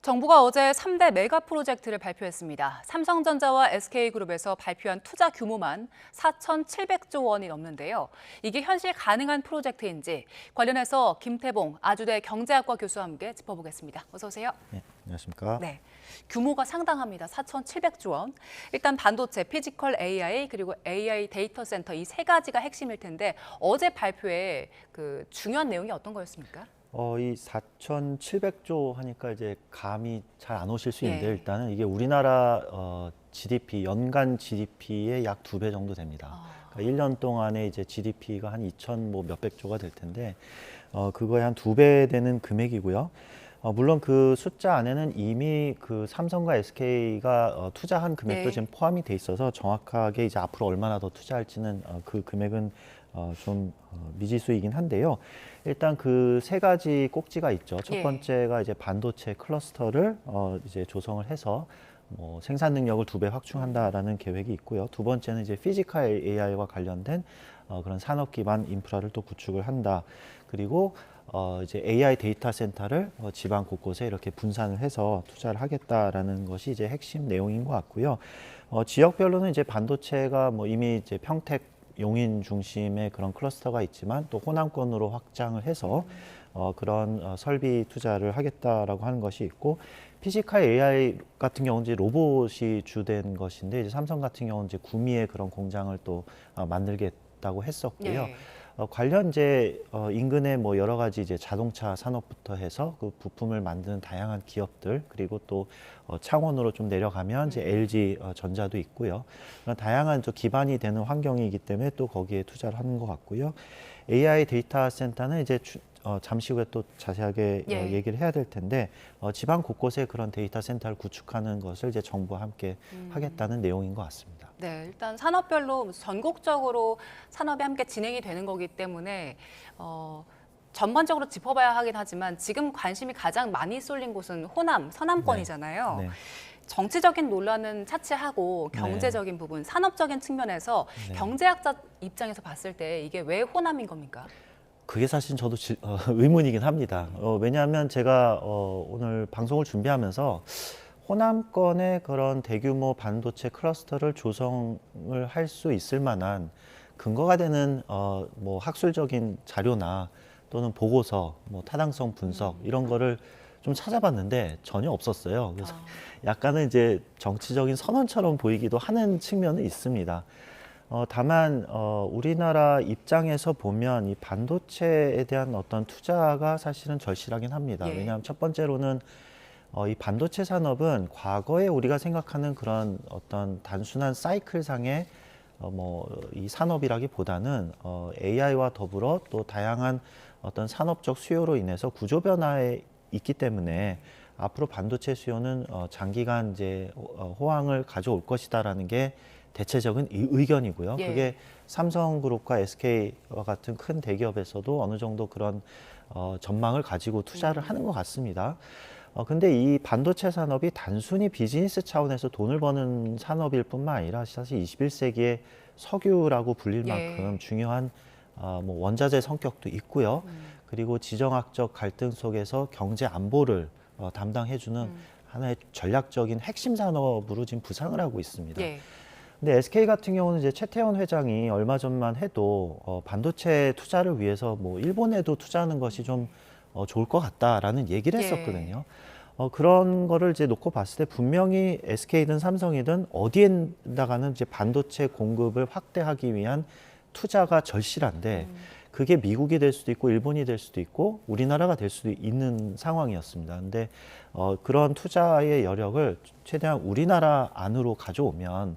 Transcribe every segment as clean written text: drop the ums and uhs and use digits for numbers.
정부가 어제 3대 메가 프로젝트를 발표했습니다. 삼성전자와 SK그룹에서 발표한 투자 규모만 4,700조 원이 넘는데요. 이게 현실 가능한 프로젝트인지 관련해서 김태봉 아주대 경제학과 교수와 함께 짚어보겠습니다. 어서 오세요. 네, 안녕하십니까. 네, 규모가 상당합니다. 4,700조 원. 일단 반도체, 피지컬 AI, 그리고 AI 데이터 센터 이 세 가지가 핵심일 텐데 어제 발표에 그 중요한 내용이 어떤 거였습니까? 이 4,700조 하니까 이제 감이 잘 안 오실 수 있는데 예. 일단은 이게 우리나라 GDP 연간 GDP의 약 2배 정도 됩니다. 그러니까 1년 동안에 이제 GDP가 한 2천 뭐 몇백 조가 될 텐데 그거에 한 2배 되는 금액이고요. 물론 그 숫자 안에는 이미 그 삼성과 SK가 투자한 금액도 네. 지금 포함이 돼 있어서 정확하게 이제 앞으로 얼마나 더 투자할지는 그 금액은 좀 미지수이긴 한데요. 일단 그 세 가지 꼭지가 있죠. 첫 예. 번째가 이제 반도체 클러스터를 이제 조성을 해서 뭐 생산 능력을 2배 확충한다라는 계획이 있고요. 두 번째는 이제 피지컬 AI와 관련된 그런 산업 기반 인프라를 또 구축을 한다. 그리고 이제 AI 데이터 센터를 지방 곳곳에 이렇게 분산을 해서 투자를 하겠다라는 것이 이제 핵심 내용인 것 같고요. 지역별로는 이제 반도체가 뭐 이미 이제 평택 용인 중심의 그런 클러스터가 있지만 또 호남권으로 확장을 해서 그런 설비 투자를 하겠다라고 하는 것이 있고 피지컬 AI 같은 경우는 이제 로봇이 주된 것인데 이제 삼성 같은 경우는 이제 구미의 그런 공장을 또 만들겠다고 했었고요. 예. 관련 이제 인근의 뭐 여러 가지 이제 자동차 산업부터 해서 그 부품을 만드는 다양한 기업들 그리고 또 창원으로 좀 내려가면 이제 LG 전자도 있고요. 그런 다양한 저 기반이 되는 환경이기 때문에 또 거기에 투자를 하는 것 같고요. AI 데이터 센터는 이제 잠시 후에 또 자세하게 예. 얘기를 해야 될 텐데 지방 곳곳에 그런 데이터 센터를 구축하는 것을 이제 정부와 함께 하겠다는 내용인 것 같습니다. 네, 일단 산업별로 전국적으로 산업이 함께 진행이 되는 거기 때문에 전반적으로 짚어봐야 하긴 하지만 지금 관심이 가장 많이 쏠린 곳은 호남, 서남권이잖아요. 네. 정치적인 논란은 차치하고 경제적인 부분, 산업적인 측면에서 네. 경제학자 입장에서 봤을 때 이게 왜 호남인 겁니까? 그게 사실 저도 의문이긴 합니다. 왜냐하면 제가 오늘 방송을 준비하면서 호남권의 그런 대규모 반도체 클러스터를 조성을 할 수 있을 만한 근거가 되는 뭐 학술적인 자료나 또는 보고서, 뭐 타당성 분석 이런 거를 좀 찾아봤는데 전혀 없었어요. 그래서 약간은 이제 정치적인 선언처럼 보이기도 하는 측면은 있습니다. 다만 우리나라 입장에서 보면 이 반도체에 대한 어떤 투자가 사실은 절실하긴 합니다. 예. 왜냐하면 첫 번째로는 이 반도체 산업은 과거에 우리가 생각하는 그런 어떤 단순한 사이클상의 뭐 이 산업이라기보다는 AI와 더불어 또 다양한 어떤 산업적 수요로 인해서 구조 변화에 있기 때문에 앞으로 반도체 수요는 장기간 이제 호황을 가져올 것이다라는 게 대체적인 의견이고요. 예. 그게 삼성그룹과 SK와 같은 큰 대기업에서도 어느 정도 그런 전망을 가지고 투자를 하는 것 같습니다. 근데 이 반도체 산업이 단순히 비즈니스 차원에서 돈을 버는 산업일 뿐만 아니라 사실 21세기의 석유라고 불릴 만큼 중요한 뭐 원자재 성격도 있고요. 그리고 지정학적 갈등 속에서 경제 안보를 담당해주는 하나의 전략적인 핵심 산업으로 지금 부상을 하고 있습니다. 예. 근데 SK 같은 경우는 이제 최태원 회장이 얼마 전만 해도 반도체 투자를 위해서 뭐 일본에도 투자하는 것이 좀 좋을 것 같다라는 얘기를 했었거든요. 그런 거를 이제 놓고 봤을 때 분명히 SK든 삼성이든 어디에다가는 이제 반도체 공급을 확대하기 위한 투자가 절실한데 그게 미국이 될 수도 있고 일본이 될 수도 있고 우리나라가 될 수도 있는 상황이었습니다. 근데 그런 투자의 여력을 최대한 우리나라 안으로 가져오면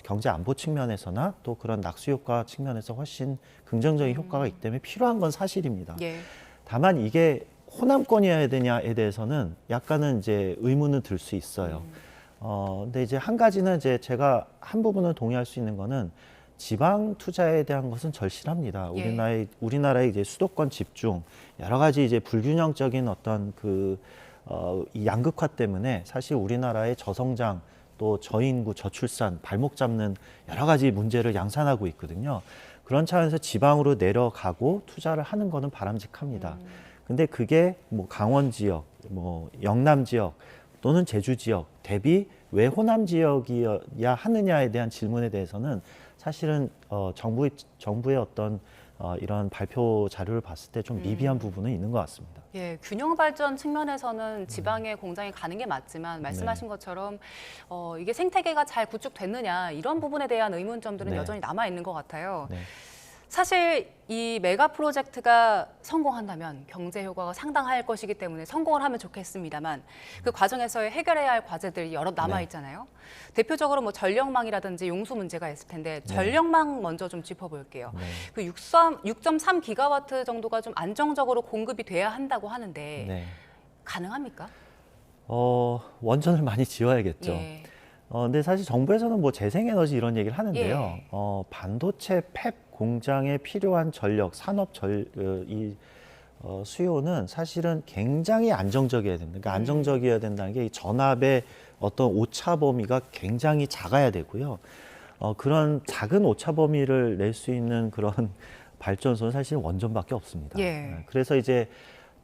경제 안보 측면에서나 또 그런 낙수 효과 측면에서 훨씬 긍정적인 효과가 있기 때문에 필요한 건 사실입니다. 예. 다만 이게 호남권이어야 되냐에 대해서는 약간은 이제 의문은 들 수 있어요. 근데 이제 한 가지는 이제 제가 한 부분은 동의할 수 있는 거는 지방 투자에 대한 것은 절실합니다. 예. 우리나라의 이제 수도권 집중, 여러 가지 이제 불균형적인 어떤 이 양극화 때문에 사실 우리나라의 저성장 또 저인구, 저출산, 발목 잡는 여러 가지 문제를 양산하고 있거든요. 그런 차원에서 지방으로 내려가고 투자를 하는 거는 바람직합니다. 근데 그게 뭐 강원 지역, 뭐 영남 지역 또는 제주 지역 대비 왜 호남 지역이어야 하느냐에 대한 질문에 대해서는 사실은 정부의 어떤 이런 발표 자료를 봤을 때 좀 미비한 부분은 있는 것 같습니다. 예, 균형 발전 측면에서는 지방에 공장이 가는 게 맞지만 말씀하신 것처럼 이게 생태계가 잘 구축됐느냐 이런 부분에 대한 의문점들은 네. 여전히 남아 있는 것 같아요. 네. 사실 이 메가 프로젝트가 성공한다면 경제 효과가 상당할 것이기 때문에 성공을 하면 좋겠습니다만 그 과정에서 해결해야 할 과제들이 여러 남아 있잖아요. 대표적으로 뭐 전력망이라든지 용수 문제가 있을 텐데 전력망 먼저 좀 짚어볼게요. 네. 그 6.3 기가와트 정도가 좀 안정적으로 공급이 돼야 한다고 하는데 네. 가능합니까? 원전을 많이 지어야겠죠. 예. 근데 사실 정부에서는 뭐 재생에너지 이런 얘기를 하는데요. 예. 반도체 팹 공장에 필요한 전력, 수요는 사실은 굉장히 안정적이어야 됩니다. 그러니까 안정적이어야 된다는 게 이 전압의 어떤 오차 범위가 굉장히 작아야 되고요. 그런 작은 오차 범위를 낼 수 있는 그런 발전소는 사실 원전밖에 없습니다. 예. 그래서 이제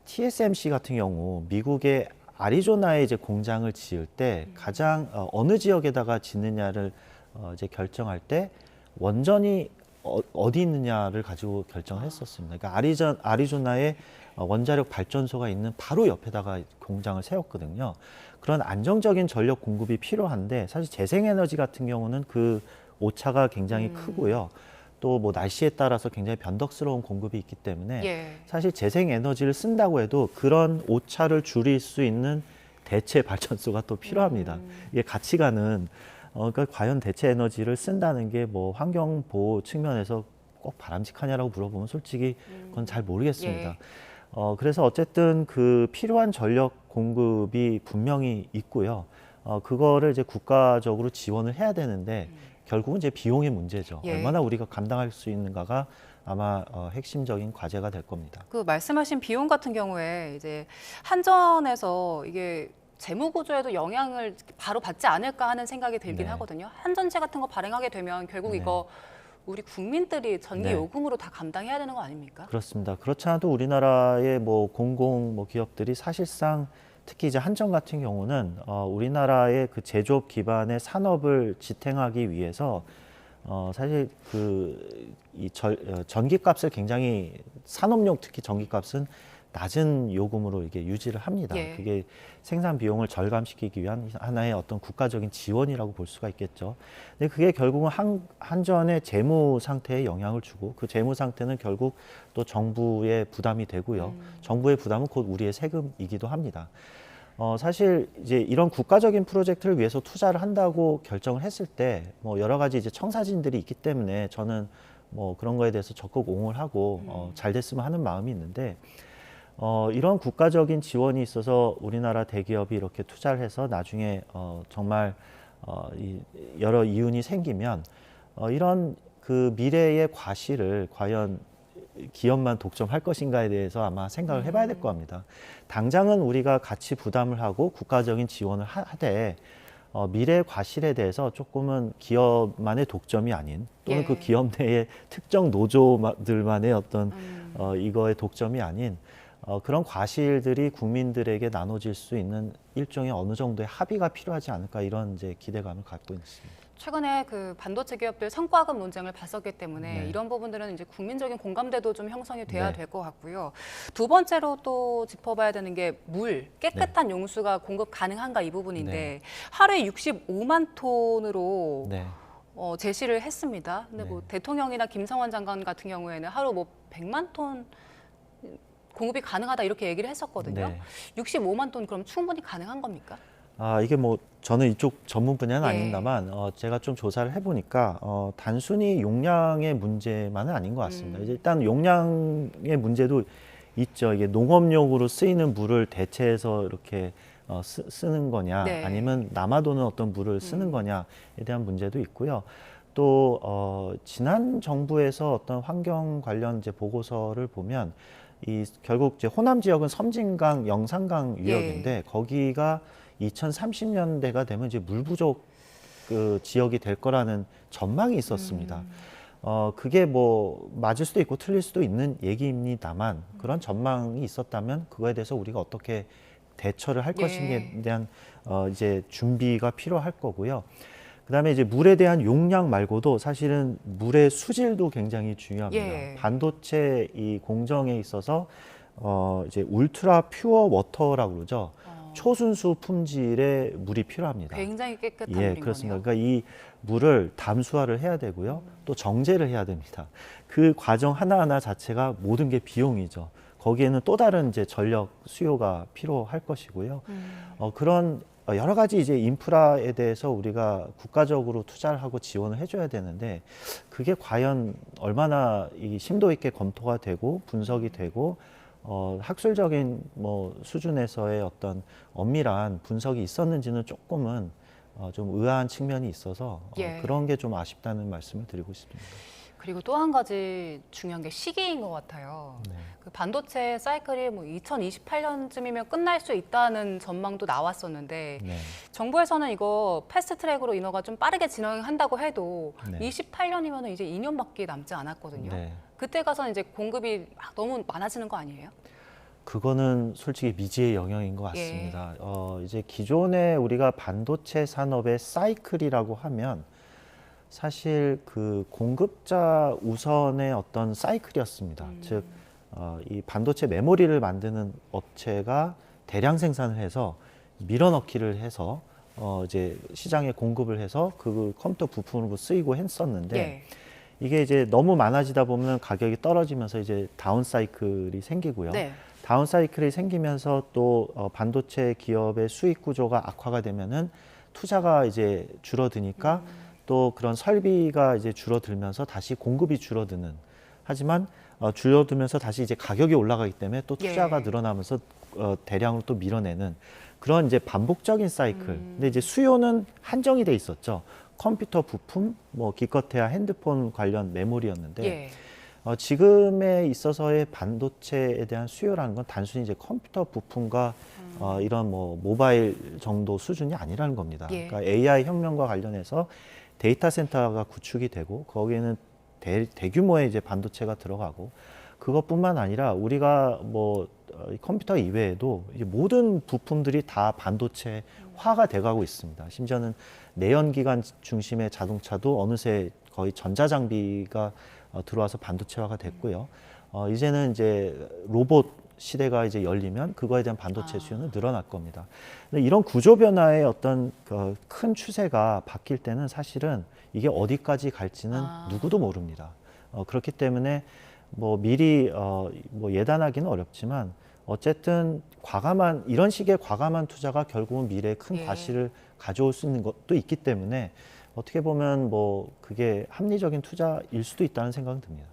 TSMC 같은 경우 미국의 아리조나에 이제 공장을 지을 때 가장 어느 지역에다가 짓느냐를 이제 결정할 때 원전이 어디 있느냐를 가지고 결정을 했었습니다. 그러니까 아리조나에 원자력 발전소가 있는 바로 옆에다가 공장을 세웠거든요. 그런 안정적인 전력 공급이 필요한데 사실 재생에너지 같은 경우는 그 오차가 굉장히 크고요. 또 뭐 날씨에 따라서 굉장히 변덕스러운 공급이 있기 때문에 예. 사실 재생에너지를 쓴다고 해도 그런 오차를 줄일 수 있는 대체 발전소가 또 필요합니다. 이게 가치가는 그러니까 과연 대체 에너지를 쓴다는 게 뭐 환경 보호 측면에서 꼭 바람직하냐라고 물어보면 솔직히 그건 잘 모르겠습니다. 예. 그래서 어쨌든 그 필요한 전력 공급이 분명히 있고요. 그거를 이제 국가적으로 지원을 해야 되는데 결국은 이제 비용의 문제죠. 예. 얼마나 우리가 감당할 수 있는가가 아마 핵심적인 과제가 될 겁니다. 그 말씀하신 비용 같은 경우에 이제 한전에서 이게 재무 구조에도 영향을 바로 받지 않을까 하는 생각이 들긴 네. 하거든요. 한전제 같은 거 발행하게 되면 결국 네. 이거 우리 국민들이 전기 네. 요금으로 다 감당해야 되는 거 아닙니까? 그렇습니다. 그렇지 않아도 우리나라의 뭐 공공 기업들이 사실상 특히 이제 한전 같은 경우는 우리나라의 그 제조업 기반의 산업을 지탱하기 위해서 사실 전기값을 굉장히 산업용 특히 전기값은 낮은 요금으로 이게 유지를 합니다. 예. 그게 생산 비용을 절감시키기 위한 하나의 어떤 국가적인 지원이라고 볼 수가 있겠죠. 근데 그게 결국은 한전의 재무 상태에 영향을 주고 그 재무 상태는 결국 또 정부의 부담이 되고요. 정부의 부담은 곧 우리의 세금이기도 합니다. 사실 이제 이런 국가적인 프로젝트를 위해서 투자를 한다고 결정을 했을 때 뭐 여러 가지 이제 청사진들이 있기 때문에 저는 뭐 그런 거에 대해서 적극 옹호를 하고 잘 됐으면 하는 마음이 있는데 이런 국가적인 지원이 있어서 우리나라 대기업이 이렇게 투자를 해서 나중에 정말 여러 이윤이 생기면 이런 그 미래의 과실을 과연 기업만 독점할 것인가에 대해서 아마 생각을 해봐야 될 겁니다. 당장은 우리가 같이 부담을 하고 국가적인 지원을 하되 미래 과실에 대해서 조금은 기업만의 독점이 아닌 또는 예. 그 기업 내의 특정 노조들만의 어떤 이거의 독점이 아닌 그런 과실들이 국민들에게 나눠질 수 있는 일종의 어느 정도의 합의가 필요하지 않을까 이런 이제 기대감을 갖고 있습니다. 최근에 그 반도체 기업들 성과급 논쟁을 봤었기 때문에 네. 이런 부분들은 이제 국민적인 공감대도 좀 형성이 돼야 네. 될 것 같고요. 두 번째로 또 짚어봐야 되는 게 물, 깨끗한 용수가 공급 가능한가 이 부분인데 네. 하루에 65만 톤으로 네. 제시를 했습니다. 근데 뭐 네. 대통령이나 김성환 장관 같은 경우에는 하루 뭐 100만 톤 공급이 가능하다 이렇게 얘기를 했었거든요. 네. 65만 톤 그럼 충분히 가능한 겁니까? 이게 뭐 저는 이쪽 전문 분야는 예. 아닙니다만 제가 좀 조사를 해보니까 단순히 용량의 문제만은 아닌 것 같습니다. 이제 일단 용량의 문제도 있죠. 이게 농업용으로 쓰이는 물을 대체해서 이렇게 쓰는 거냐 네. 아니면 남아도는 어떤 물을 쓰는 거냐에 대한 문제도 있고요. 또 지난 정부에서 어떤 환경 관련 이제 보고서를 보면 결국 이제 호남 지역은 섬진강, 영산강 유역인데 거기가 2030년대가 되면 이제 물 부족 그 지역이 될 거라는 전망이 있었습니다. 그게 뭐 맞을 수도 있고 틀릴 수도 있는 얘기입니다만 그런 전망이 있었다면 그거에 대해서 우리가 어떻게 대처를 할 예. 것인지에 대한 이제 준비가 필요할 거고요. 그다음에 이제 물에 대한 용량 말고도 사실은 물의 수질도 굉장히 중요합니다. 예. 반도체 이 공정에 있어서 이제 울트라 퓨어 워터라고 그러죠. 초순수 품질의 물이 필요합니다. 굉장히 깨끗한 예, 물인 그렇습니다. 거네요. 그러니까 이 물을 담수화를 해야 되고요. 또 정제를 해야 됩니다. 그 과정 하나하나 자체가 모든 게 비용이죠. 거기에는 또 다른 이제 전력 수요가 필요할 것이고요. 그런 여러 가지 이제 인프라에 대해서 우리가 국가적으로 투자를 하고 지원을 해줘야 되는데 그게 과연 얼마나 이 심도 있게 검토가 되고 분석이 되고 학술적인 뭐 수준에서의 어떤 엄밀한 분석이 있었는지는 조금은 좀 의아한 측면이 있어서 예. 그런 게 좀 아쉽다는 말씀을 드리고 싶습니다. 그리고 또 한 가지 중요한 게 시기인 것 같아요. 네. 그 반도체 사이클이 뭐 2028년쯤이면 끝날 수 있다는 전망도 나왔었는데 네. 정부에서는 이거 패스트 트랙으로 인허가 좀 빠르게 진행한다고 해도 네. 28년이면 이제 2년밖에 남지 않았거든요. 네. 그때 가서 이제 공급이 막 너무 많아지는 거 아니에요? 그거는 솔직히 미지의 영역인 것 같습니다. 이제 기존에 우리가 반도체 산업의 사이클이라고 하면 사실 그 공급자 우선의 어떤 사이클이었습니다. 즉, 이 반도체 메모리를 만드는 업체가 대량 생산을 해서 밀어넣기를 해서 이제 시장에 공급을 해서 그 컴퓨터 부품으로 쓰이고 했었는데 예. 이게 이제 너무 많아지다 보면 가격이 떨어지면서 이제 다운 사이클이 생기고요. 네. 다운 사이클이 생기면서 또 반도체 기업의 수익 구조가 악화가 되면은 투자가 이제 줄어드니까 또 그런 설비가 이제 줄어들면서 다시 공급이 줄어드는. 하지만 줄어들면서 다시 이제 가격이 올라가기 때문에 또 투자가 예. 늘어나면서 대량으로 또 밀어내는 그런 이제 반복적인 사이클. 근데 이제 수요는 한정이 돼 있었죠. 컴퓨터 부품, 뭐 기껏해야 핸드폰 관련 메모리였는데 예. 지금에 있어서의 반도체에 대한 수요라는 건 단순히 이제 컴퓨터 부품과 이런 뭐 모바일 정도 수준이 아니라는 겁니다. 예. 그러니까 AI 혁명과 관련해서 데이터 센터가 구축이 되고 거기에는 대규모의 이제 반도체가 들어가고 그것뿐만 아니라 우리가 뭐 컴퓨터 이외에도 이제 모든 부품들이 다 반도체화가 돼가고 있습니다. 심지어는 내연기관 중심의 자동차도 어느새 거의 전자장비가 들어와서 반도체화가 됐고요. 이제는 이제 로봇 시대가 이제 열리면 그거에 대한 반도체 수요는 늘어날 겁니다. 근데 이런 구조 변화의 어떤 큰 추세가 바뀔 때는 사실은 이게 어디까지 갈지는 누구도 모릅니다. 그렇기 때문에 뭐 미리 뭐 예단하기는 어렵지만 어쨌든 과감한 이런 식의 과감한 투자가 결국은 미래에 큰 예. 과실을 가져올 수 있는 것도 있기 때문에 어떻게 보면 뭐 그게 합리적인 투자일 수도 있다는 생각은 듭니다.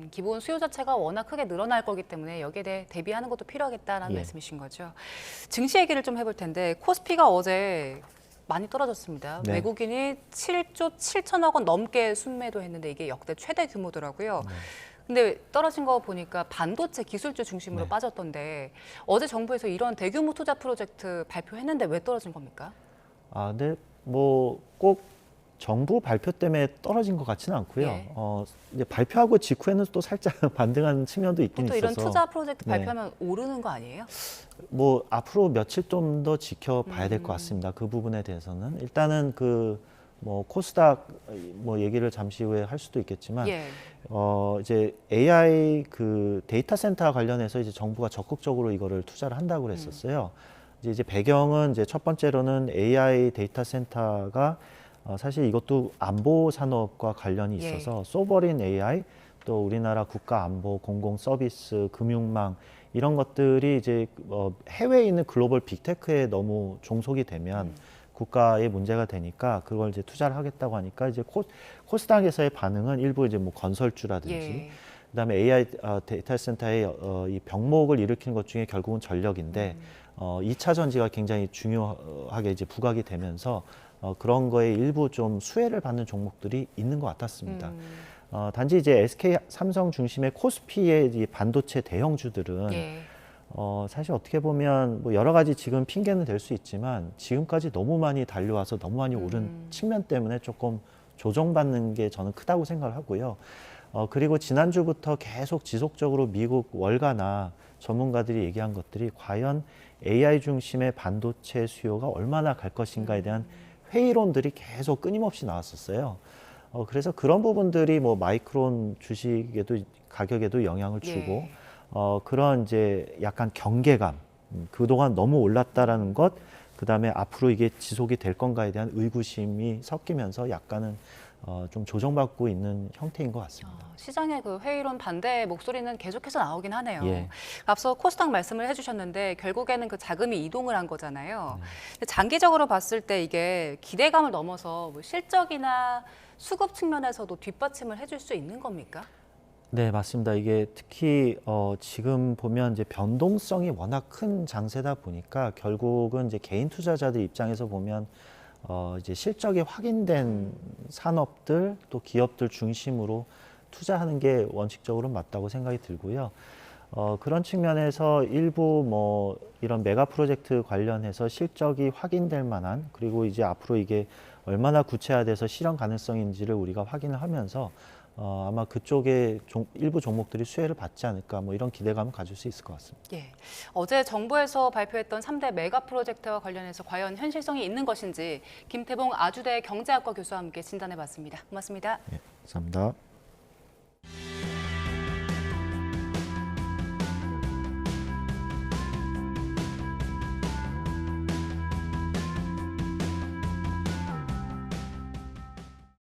기본 수요 자체가 워낙 크게 늘어날 거기 때문에 여기에 대해 대비하는 것도 필요하겠다라는 예. 말씀이신 거죠. 증시 얘기를 좀 해볼 텐데 코스피가 어제 많이 떨어졌습니다. 네. 외국인이 7조 7천억 원 넘게 순매도했는데 이게 역대 최대 규모더라고요. 근데 떨어진 거 보니까 반도체 기술주 중심으로 네. 빠졌던데 어제 정부에서 이런 대규모 투자 프로젝트 발표했는데 왜 떨어진 겁니까? 근데 뭐 꼭 정부 발표 때문에 떨어진 것 같지는 않고요. 예. 이제 발표하고 직후에는 또 살짝 반등하는 측면도 있긴 또 있어서 이런 투자 프로젝트 네. 발표하면 오르는 거 아니에요? 뭐 앞으로 며칠 좀 더 지켜봐야 될 것 같습니다. 그 부분에 대해서는 일단은 그 뭐 코스닥 뭐 얘기를 잠시 후에 할 수도 있겠지만 예. 이제 AI 그 데이터 센터 관련해서 이제 정부가 적극적으로 이거를 투자를 한다고 그랬었어요. 이제 배경은 이제 첫 번째로는 AI 데이터 센터가 사실 이것도 안보 산업과 관련이 예. 있어서 소버린 AI 또 우리나라 국가 안보, 공공 서비스, 금융망 이런 것들이 이제 해외에 있는 글로벌 빅테크에 너무 종속이 되면 국가의 문제가 되니까 그걸 이제 투자를 하겠다고 하니까 이제 코스닥에서의 반응은 일부 이제 뭐 건설주라든지 예. 그다음에 AI 데이터 센터의 이 병목을 일으키는 것 중에 결국은 전력인데 2차 전지가 굉장히 중요하게 이제 부각이 되면서 그런 거에 일부 좀 수혜를 받는 종목들이 있는 것 같았습니다. 단지 이제 SK 삼성 중심의 코스피의 이 반도체 대형주들은 예. 사실 어떻게 보면 뭐 여러 가지 지금 핑계는 될 수 있지만 지금까지 너무 많이 달려와서 너무 많이 오른 측면 때문에 조금 조정받는 게 저는 크다고 생각을 하고요. 그리고 지난주부터 계속 지속적으로 미국 월가나 전문가들이 얘기한 것들이 과연 AI 중심의 반도체 수요가 얼마나 갈 것인가에 대한 회의론들이 계속 끊임없이 나왔었어요. 그래서 그런 부분들이 뭐 마이크론 주식에도 가격에도 영향을 주고 예. 그런 이제 약간 경계감, 그동안 너무 올랐다라는 것, 그다음에 앞으로 이게 지속이 될 건가에 대한 의구심이 섞이면서 약간은 좀 조정받고 있는 형태인 것 같습니다. 시장의 그 회의론 반대 목소리는 계속해서 나오긴 하네요. 예. 앞서 코스닥 말씀을 해주셨는데 결국에는 그 자금이 이동을 한 거잖아요. 근데 장기적으로 봤을 때 이게 기대감을 넘어서 뭐 실적이나 수급 측면에서도 뒷받침을 해줄 수 있는 겁니까? 네, 맞습니다. 이게 특히 지금 보면 이제 변동성이 워낙 큰 장세다 보니까 결국은 이제 개인 투자자들 입장에서 보면 이제 실적이 확인된 산업들 또 기업들 중심으로 투자하는 게 원칙적으로 맞다고 생각이 들고요. 그런 측면에서 일부 뭐 이런 메가 프로젝트 관련해서 실적이 확인될 만한, 그리고 이제 앞으로 이게 얼마나 구체화돼서 실현 가능성인지를 우리가 확인을 하면서 아마 그쪽에 일부 종목들이 수혜를 받지 않을까, 뭐 이런 기대감을 가질 수 있을 것 같습니다. 예. 어제 정부에서 발표했던 3대 메가 프로젝트와 관련해서 과연 현실성이 있는 것인지 김태봉 아주대 경제학과 교수와 함께 진단해봤습니다. 고맙습니다. 네, 감사합니다.